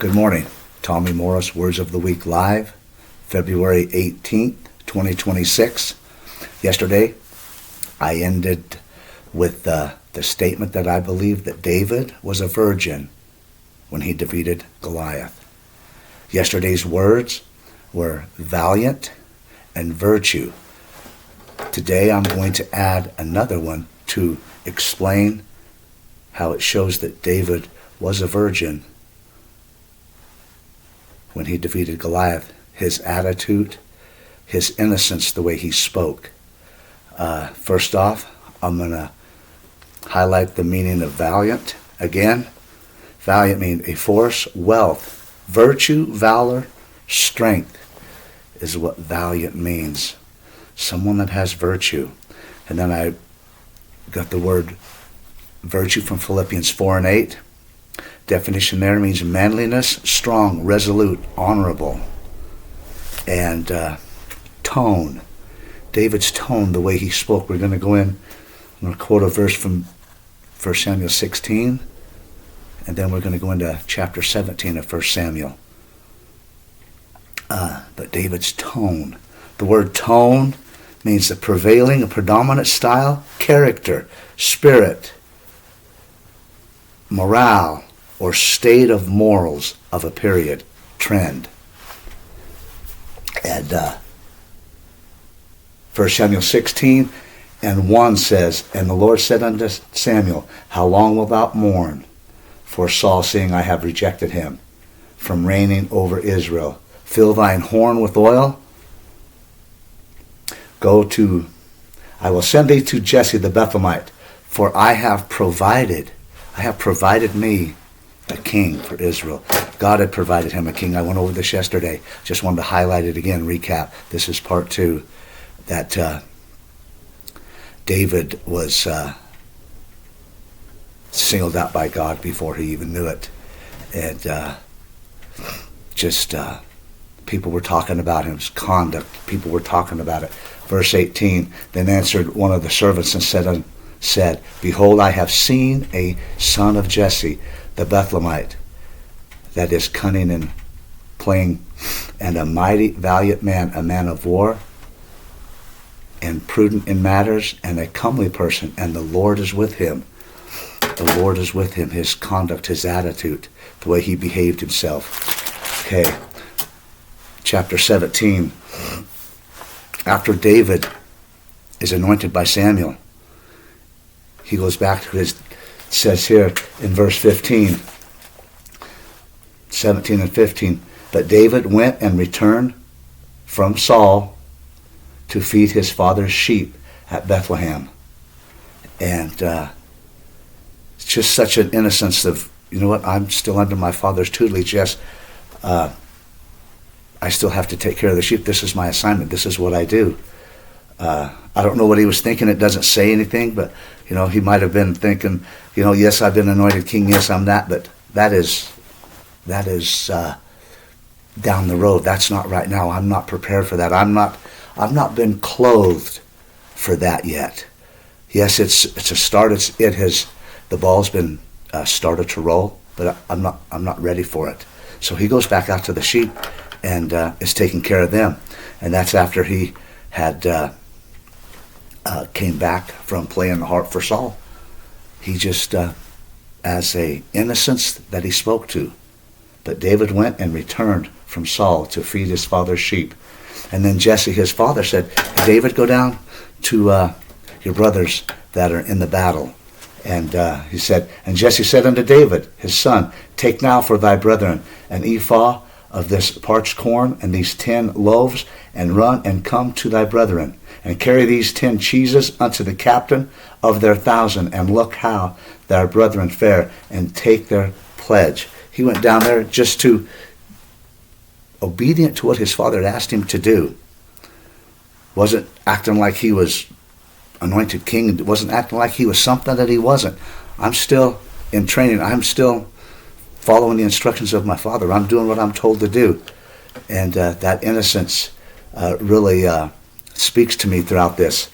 Good morning. Tommy Morris, Words of the Week Live, February 18th, 2026. Yesterday, I ended with the statement that I believe that David was a virgin when he defeated Goliath. Yesterday's words were valiant and virtue. Today, I'm going to add another one to explain how it shows that David was a virgin when he defeated Goliath. His attitude, his innocence, the way he spoke. First off, I'm going to highlight the meaning of valiant. Again, valiant means a force, wealth, virtue, valor, strength is what valiant means. Someone that has virtue. And then I got the word virtue from Philippians 4:8. Definition there means manliness, strong, resolute, honorable. And tone. David's tone, the way he spoke. We're going to go in. I'm going to quote a verse from 1 Samuel 16. And then we're going to go into chapter 17 of 1 Samuel. But David's tone. The word tone means the prevailing, a predominant style, character, spirit, morale, or state of morals of a period, trend. And 1 Samuel 16 and 1 says, And the Lord said unto Samuel, How long wilt thou mourn for Saul, seeing I have rejected him from reigning over Israel? Fill thine horn with oil. I will send thee to Jesse the Bethlehemite, for I have provided me a king for Israel. God had provided him a king. I went over this yesterday. Just wanted to highlight it again, recap. This is part 2. That David was singled out by God before he even knew it. And people were talking about his conduct. People were talking about it. Verse 18, Then answered one of the servants and said, Behold, I have seen a son of Jesse, the Bethlehemite, that is cunning and plain, and a mighty valiant man, a man of war, and prudent in matters, and a comely person, and the Lord is with him. The Lord is with him, his conduct, his attitude, the way he behaved himself. Okay, chapter 17. After David is anointed by Samuel, he goes back to his, says here in verse 15, 17 and 15, But David went and returned from Saul to feed his father's sheep at Bethlehem. And it's just such an innocence of, you know what, I'm still under my father's tutelage. Yes, I still have to take care of the sheep. This is my assignment. This is what I do. I don't know what he was thinking. It doesn't say anything, but he might have been thinking, yes, I've been anointed king. Yes, I'm that, but that is down the road. That's not right now. I'm not prepared for that. I've not been clothed for that yet. Yes, it's a start. The ball's been started to roll, but I'm not ready for it. So he goes back out to the sheep and is taking care of them, and that's after he had came back from playing the harp for Saul. He just, as a innocence that he spoke to. But David went and returned from Saul to feed his father's sheep. And then Jesse, his father, said, David, go down to your brothers that are in the battle. And he said, And Jesse said unto David, his son, Take now for thy brethren an ephah of this parched corn and these 10 loaves, and run and come to thy brethren, and carry these 10 cheeses unto the captain of their 1,000, and look how thy brethren fare, and take their pledge. He went down there just to, obedient to what his father had asked him to do. Wasn't acting like he was anointed king. Wasn't acting like he was something that he wasn't. I'm still in training. I'm still following the instructions of my father. I'm doing what I'm told to do. And that innocence really speaks to me throughout this.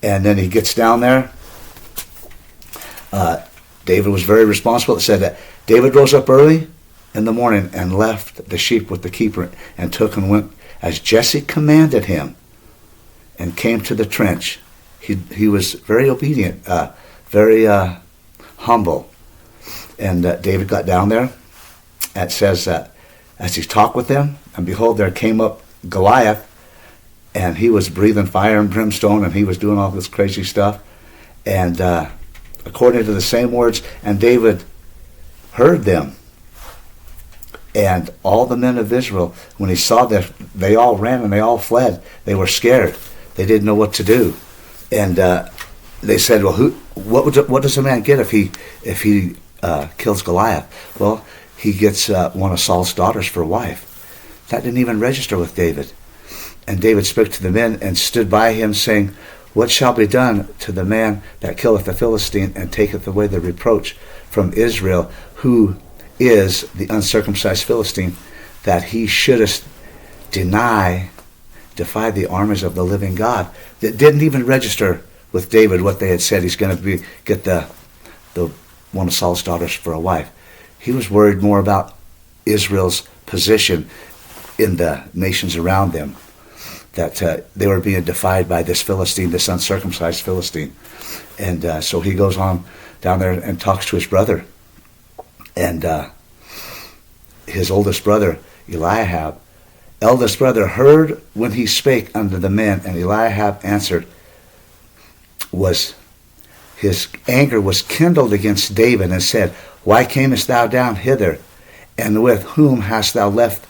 And then he gets down there. David was very responsible. It said that David rose up early in the morning and left the sheep with the keeper and took and went as Jesse commanded him and came to the trench. He was very obedient, very humble. And David got down there. It says that as he talked with them, and behold, there came up Goliath, and he was breathing fire and brimstone, and he was doing all this crazy stuff. And according to the same words, and David heard them. And all the men of Israel, when he saw that, they all ran and they all fled. They were scared. They didn't know what to do. And they said, well, what does a man get if he kills Goliath? Well, he gets one of Saul's daughters for a wife. That didn't even register with David. And David spoke to the men and stood by him, saying, what shall be done to the man that killeth the Philistine and taketh away the reproach from Israel, who is the uncircumcised Philistine, that he shouldest defy the armies of the living God? That didn't even register with David what they had said. He's going to get the one of Saul's daughters for a wife. He was worried more about Israel's position in the nations around them, that they were being defied by this Philistine, this uncircumcised Philistine. And so he goes on down there and talks to his brother. And his oldest brother, Eliab, eldest brother, heard when he spake unto the men, and Eliab answered, his anger was kindled against David, and said, why camest thou down hither? And with whom hast thou left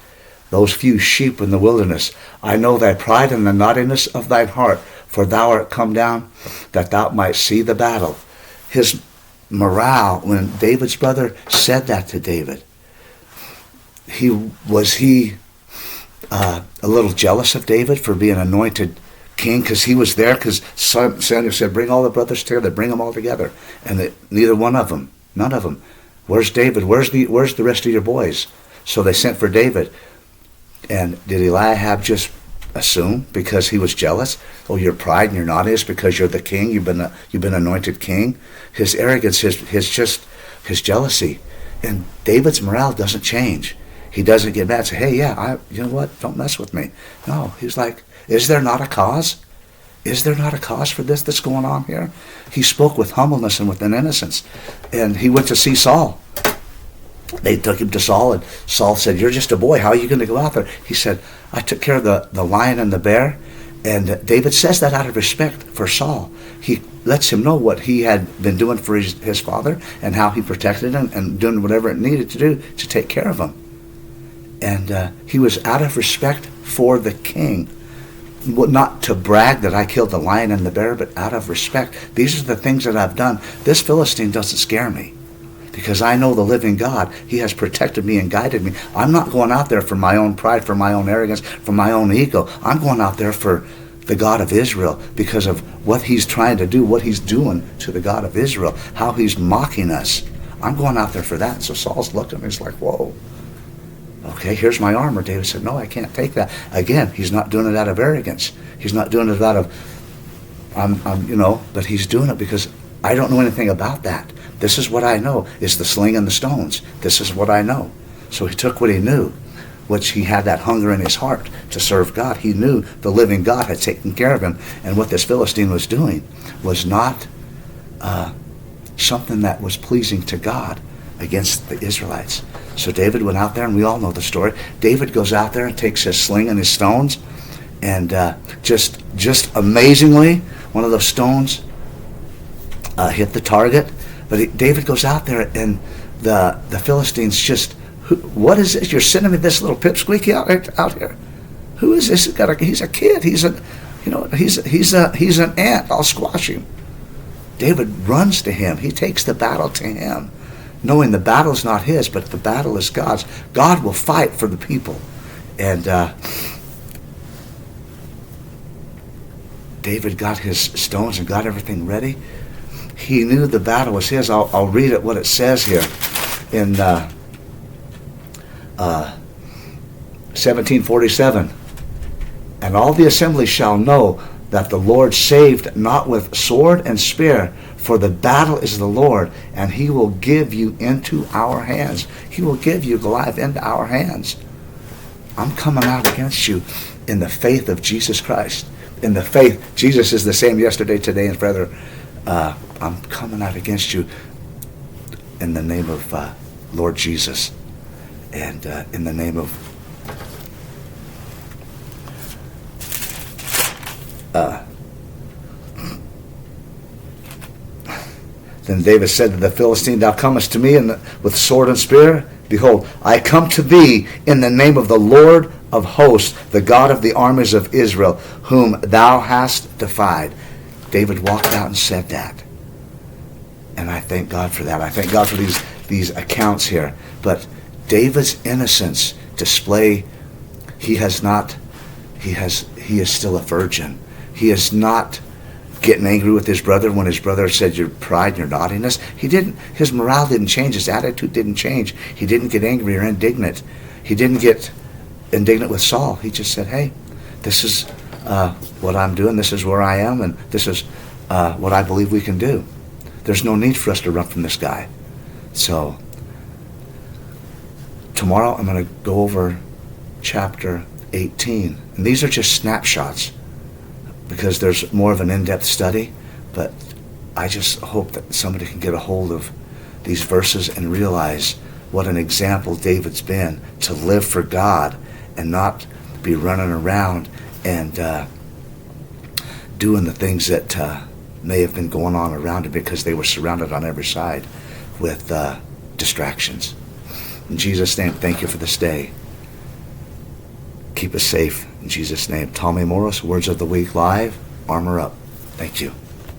those few sheep in the wilderness? I know thy pride and the naughtiness of thine heart, for thou art come down that thou might see the battle. His morale, when David's brother said that to David, was he a little jealous of David for being anointed king because he was there? Because Samuel said, bring all the brothers together, bring them all together. And neither one of them, none of them. Where's David? Where's the rest of your boys? So they sent for David. And did Eliab just assume because he was jealous? Oh, your pride and your naughtiness because you're the king. You've been anointed king. His arrogance, his jealousy, and David's morale doesn't change. He doesn't get mad and say, hey, yeah, you know what? Don't mess with me. No, he's like, is there not a cause? Is there not a cause for this that's going on here? He spoke with humbleness and with an innocence. And he went to see Saul. They took him to Saul, and Saul said, you're just a boy. How are you going to go out there? He said, I took care of the lion and the bear. And David says that out of respect for Saul. He lets him know what he had been doing for his father and how he protected him and doing whatever it needed to do to take care of him. And he was out of respect for the king. Not to brag that I killed the lion and the bear, but out of respect. These are the things that I've done. This Philistine doesn't scare me because I know the living God. He has protected me and guided me. I'm not going out there for my own pride, for my own arrogance, for my own ego. I'm going out there for the God of Israel because of what he's trying to do, what he's doing to the God of Israel, how he's mocking us. I'm going out there for that. So Saul's looked at me. He's like, whoa. Okay, here's my armor. David said, no, I can't take that. Again, he's not doing it out of arrogance. He's not doing it out of, but he's doing it because I don't know anything about that. This is what I know, is the sling and the stones. This is what I know. So he took what he knew, which he had that hunger in his heart to serve God. He knew the living God had taken care of him. And what this Philistine was doing was not something that was pleasing to God against the Israelites. So David went out there, and we all know the story. David goes out there and takes his sling and his stones, and just amazingly, one of those stones hit the target. But David goes out there, and the Philistines just, what is this? You're sending me this little pipsqueak out here? Who is this? He's a kid. He's an ant. I'll squash him. David runs to him. He takes the battle to him, knowing the battle's not his, but the battle is God's. God will fight for the people. And David got his stones and got everything ready. He knew the battle was his. I'll read it, what it says here in 1747. And all the assembly shall know that the Lord saved not with sword and spear, for the battle is the Lord, and he will give you into our hands. He will give you, Goliath, into our hands. I'm coming out against you in the faith of Jesus Christ. In the faith, Jesus is the same yesterday, today, and forever. I'm coming out against you in the name of Lord Jesus, and in the name of Then David said to the Philistine, Thou comest to me with sword and spear? Behold, I come to thee in the name of the Lord of hosts, the God of the armies of Israel, whom thou hast defied. David walked out and said that. And I thank God for that. I thank God for these accounts here. But David's innocence display, he is still a virgin. He is not getting angry with his brother when his brother said your pride and your naughtiness. His morale didn't change. His attitude didn't change. He didn't get angry or indignant. He didn't get indignant with Saul. He just said, hey, this is what I'm doing. This is where I am, and this is what I believe we can do. There's no need for us to run from this guy. So tomorrow I'm going to go over chapter 18. And these are just snapshots, because there's more of an in-depth study, but I just hope that somebody can get a hold of these verses and realize what an example David's been to live for God and not be running around and doing the things that may have been going on around him, because they were surrounded on every side with distractions. In Jesus' name, thank you for this day. Keep us safe. In Jesus' name. Tommy Morris, Words of the Week Live. Armor up. Thank you.